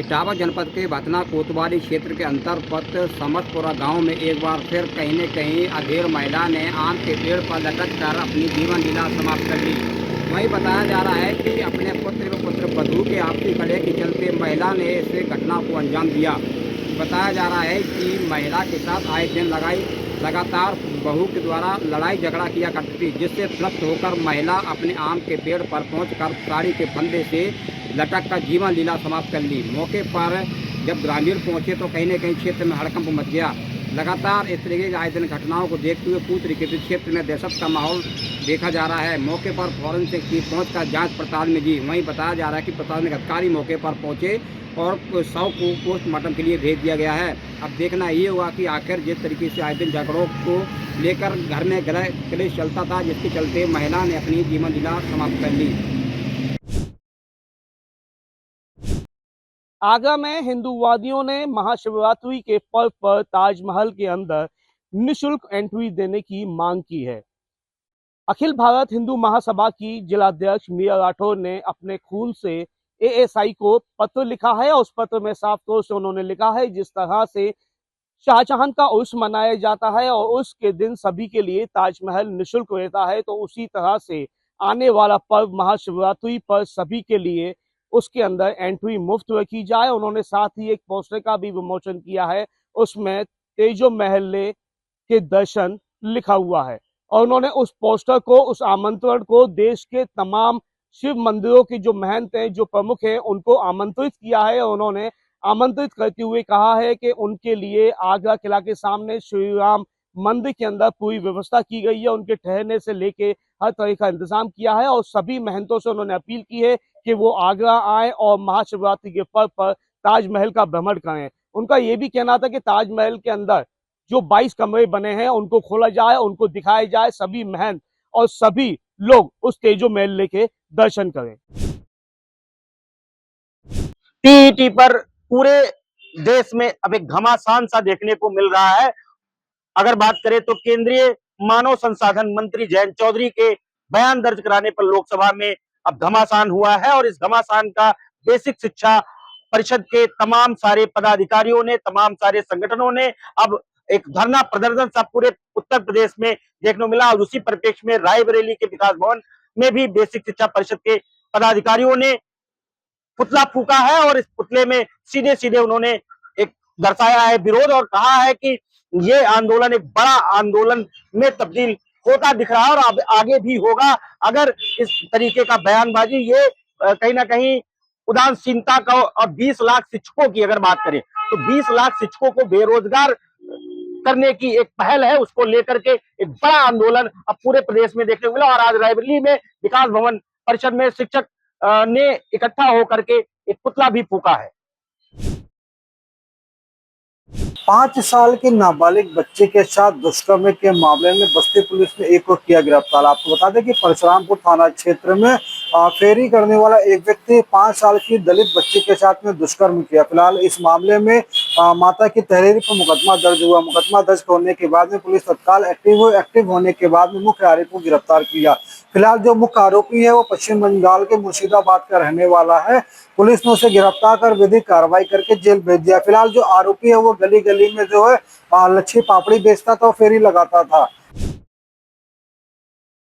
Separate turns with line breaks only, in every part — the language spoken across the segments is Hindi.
इटावा जनपद के भतना कोतवाली क्षेत्र के अंतर्गत समतपुरा गांव में एक बार फिर कहीं न कहीं अधेड़ महिला ने आम के पेड़ पर लटक कर अपनी जीवन लीला समाप्त कर ली। वहीं बताया जा रहा है कि अपने पुत्र व पुत्र वधू के आपसी कलह के चलते महिला ने इस घटना को अंजाम दिया। बताया जा रहा है कि महिला के साथ आए दिन लगातार बहू के द्वारा लड़ाई झगड़ा किया करती थी, जिससे तृप्त होकर महिला अपने आम के पेड़ पर पहुंचकर साड़ी के फंदे से लटक कर जीवन लीला समाप्त कर ली। मौके पर जब ग्रामीण पहुंचे तो कहीं न कहीं क्षेत्र में हड़कंप मच गया। लगातार इस तरीके की आए दिन घटनाओं को देखते हुए पूर्व तरीके क्षेत्र में दहशत का माहौल देखा जा रहा है। मौके पर फॉरेंसिक टीम पहुंचकर जांच पड़ताल में जी। वहीं बताया जा रहा है कि प्रशासनिक अधिकारी मौके पर पहुंचे और शव को पोस्टमार्टम के लिए भेज दिया गया है। अब देखना ये हुआ कि आखिर जिस तरीके से आए दिन झगड़ों को लेकर घर में गृह क्लेश चलता था, जिसके चलते महिला ने अपनी जीवन लीला समाप्त कर ली।
आगरा में हिंदूवादियों ने महाशिवरात्रि के पर्व पर ताजमहल के अंदर निशुल्क एंट्री देने की मांग की है। अखिल भारत हिंदू महासभा की जिलाध्यक्ष मीरा राठौर ने अपने खून से एएसआई को पत्र लिखा है और उस पत्र में साफ तौर से उन्होंने लिखा है, जिस तरह से शाहजहां का उर्स मनाया जाता है और उर्स के दिन सभी के लिए ताजमहल निशुल्क रहता है, तो उसी तरह से आने वाला पर्व महाशिवरात्रि पर सभी के लिए उसके अंदर एंट्री मुफ्त रखी जाए। उन्होंने साथ ही एक पोस्टर का भी विमोचन किया है, उसमें तेजो महल के दर्शन लिखा हुआ है और उन्होंने उस पोस्टर को, उस आमंत्रण को देश के तमाम शिव मंदिरों के जो महंत हैं, जो प्रमुख हैं, उनको आमंत्रित किया है। और उन्होंने आमंत्रित करते हुए कहा है कि उनके लिए आगरा किला के सामने श्री राम मंदिर के अंदर पूरी व्यवस्था की गई है, उनके ठहरने से लेके हर तरह का इंतजाम किया है और सभी महंतों से उन्होंने अपील की है कि वो आगरा आए और महाशिवरात्रि के पर्व पर ताजमहल का भ्रमण करें। उनका ये भी कहना था कि ताजमहल के अंदर जो 22 कमरे बने हैं उनको खोला जाए, उनको दिखाया जाए, सभी महंत और सभी लोग उस तेजो महल के दर्शन करें।
टीईटी पर पूरे देश में अब एक घमासान सा देखने को मिल रहा है। अगर बात करें तो केंद्रीय मानव संसाधन मंत्री जयंत चौधरी के बयान दर्ज कराने पर लोकसभा में अब घमासान हुआ है और इस घमासान का बेसिक शिक्षा परिषद के तमाम सारे पदाधिकारियों ने, तमाम सारे संगठनों ने अब एक धरना प्रदर्शन सा पूरे उत्तर प्रदेश में देखने को मिला और उसी परिप्रेक्ष्य में रायबरेली के विकास भवन में भी बेसिक शिक्षा परिषद के पदाधिकारियों ने पुतला फूका है और इस पुतले में सीधे सीधे उन्होंने एक दर्शाया है विरोध और कहा है कि ये आंदोलन एक बड़ा आंदोलन में तब्दील होता दिख रहा है और अब आगे भी होगा अगर इस तरीके का बयानबाजी ये कहीं ना कहीं उदासीनता का। और 20 लाख शिक्षकों की अगर बात करें तो 20 लाख शिक्षकों को बेरोजगार करने की एक पहल है, उसको लेकर के एक बड़ा आंदोलन अब पूरे प्रदेश में देखने को मिला और आज रायबरेली में विकास भवन परिषद में शिक्षक ने इकट्ठा होकर के एक पुतला भी फूका है।
5 साल के नाबालिग बच्चे के साथ दुष्कर्म के मामले में बस्ती पुलिस ने एक को किया गिरफ्तार। आपको बता दें कि परशुरामपुर थाना क्षेत्र में फेरी करने वाला एक व्यक्ति 5 साल की दलित बच्ची के साथ में दुष्कर्म किया। फिलहाल इस मामले में माता की तहरीर पर मुकदमा दर्ज हुआ। मुकदमा दर्ज होने के बाद में पुलिस तत्काल एक्टिव होने के बाद में मुख्य आरोपी को गिरफ्तार किया। फिलहाल जो मुख्य आरोपी है वो पश्चिम बंगाल के मुर्शिदाबाद का रहने वाला है। पुलिस ने उसे गिरफ्तार कर विधिक कार्रवाई करके जेल भेज दिया। फिलहाल जो आरोपी है वो गली गली में जो है लच्छी पापड़ी बेचता था और फेरी लगाता था।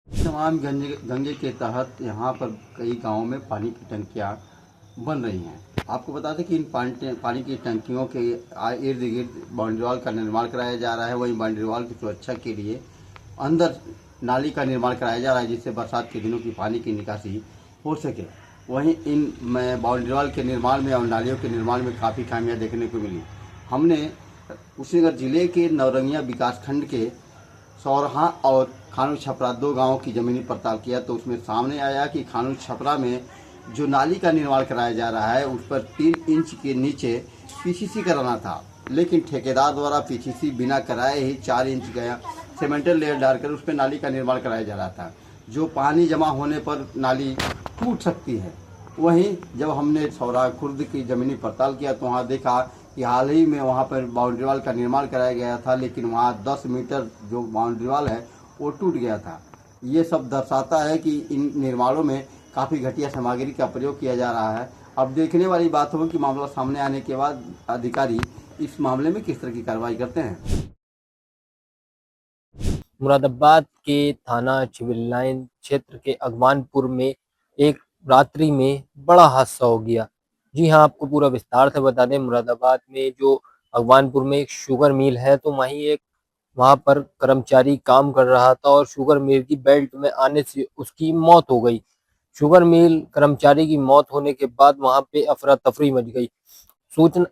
तमाम गंगे के तहत यहाँ पर कई गांवों में पानी की टंकियाँ बन रही हैं। आपको बता दें कि इन पानी की टंकियों के इर्द गिर्द बाउंड्री वॉल का निर्माण कराया जा रहा है। वहीं बाउंड्री वॉल की सुरक्षा के लिए अंदर नाली का निर्माण कराया जा रहा है, जिससे बरसात के दिनों की पानी की निकासी हो सके। वहीं इन बाउंड्री वॉल के निर्माण में और नालियों के निर्माण में काफ़ी खामियां देखने को मिली। हमने कुशीनगर जिले के नौरंगिया विकासखंड के सौरहा और खानू छपरा 2 गांवों की ज़मीनी पड़ताल किया तो उसमें सामने आया कि खानू छपरा में जो नाली का निर्माण कराया जा रहा है उस पर 3 इंच के नीचे पीसीसी कराना था, लेकिन ठेकेदार द्वारा पीसीसी बिना कराए ही 4 इंच गया सीमेंटेड लेयर डालकर उस पर नाली का निर्माण कराया जा रहा था, जो पानी जमा होने पर नाली टूट सकती है। वहीं जब हमने सौरा खुर्द की ज़मीनी पड़ताल किया तो वहाँ देखा कि हाल ही में वहाँ पर बाउंड्री वॉल का निर्माण कराया गया था, लेकिन वहाँ 10 मीटर जो बाउंड्री वॉल है वो टूट गया था। ये सब दर्शाता है कि इन निर्माणों में काफ़ी घटिया सामग्री का प्रयोग किया जा रहा है अब देखने वाली बात होगी कि मामला सामने आने के बाद अधिकारी इस मामले में किस तरह की कार्रवाई करते हैं।
मुरादाबाद के थाना सिविल लाइन क्षेत्र के अगवानपुर में एक रात्रि में बड़ा हादसा हो गया। जी हाँ, आपको पूरा विस्तार से बता दें, मुरादाबाद में जो अगवानपुर में एक शुगर मिल है, तो वहाँ पर कर्मचारी काम कर रहा था और शुगर मिल की बेल्ट में आने से उसकी मौत हो गई। शुगर मिल कर्मचारी की मौत होने के बाद वहाँ पे अफरा तफरी मच गई।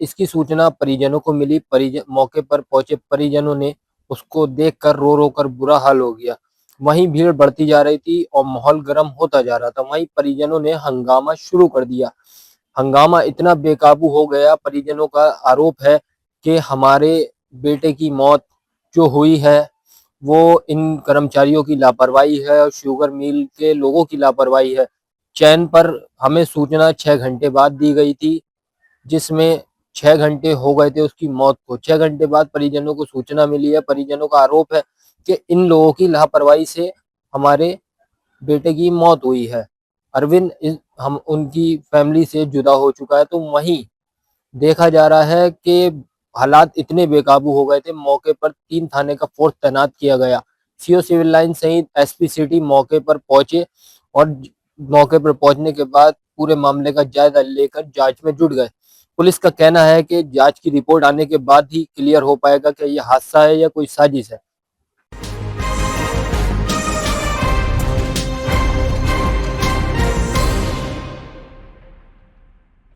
इसकी सूचना परिजनों को मिली। मौके पर पहुंचे परिजनों ने उसको देखकर रो रो कर बुरा हाल हो गया। वहीं भीड़ बढ़ती जा रही थी और माहौल गर्म होता जा रहा था। वहीं परिजनों ने हंगामा शुरू कर दिया। हंगामा इतना बेकाबू हो गया, परिजनों का आरोप है कि हमारे बेटे की मौत जो हुई है वो इन कर्मचारियों की लापरवाही है और शुगर मिल के लोगों की लापरवाही है। चैन पर हमें सूचना 6 घंटे बाद दी गई थी, जिसमें 6 घंटे हो गए थे उसकी मौत को। 6 घंटे बाद परिजनों को सूचना मिली है। परिजनों का आरोप है कि इन लोगों की लापरवाही से हमारे बेटे की मौत हुई है। अरविंद हम उनकी फैमिली से जुदा हो चुका है। तो वहीं देखा जा रहा है कि हालात इतने बेकाबू हो गए थे, मौके पर 3 थाने का फोर्स तैनात किया गया। सीओ सिविल लाइन सहित एसपी सिटी मौके पर पहुंचे और मौके पर पहुंचने के बाद पूरे मामले का जायजा लेकर जांच में जुट गए। पुलिस का कहना है कि जांच की रिपोर्ट आने के बाद ही क्लियर हो पाएगा कि यह हादसा है या कोई साजिश है।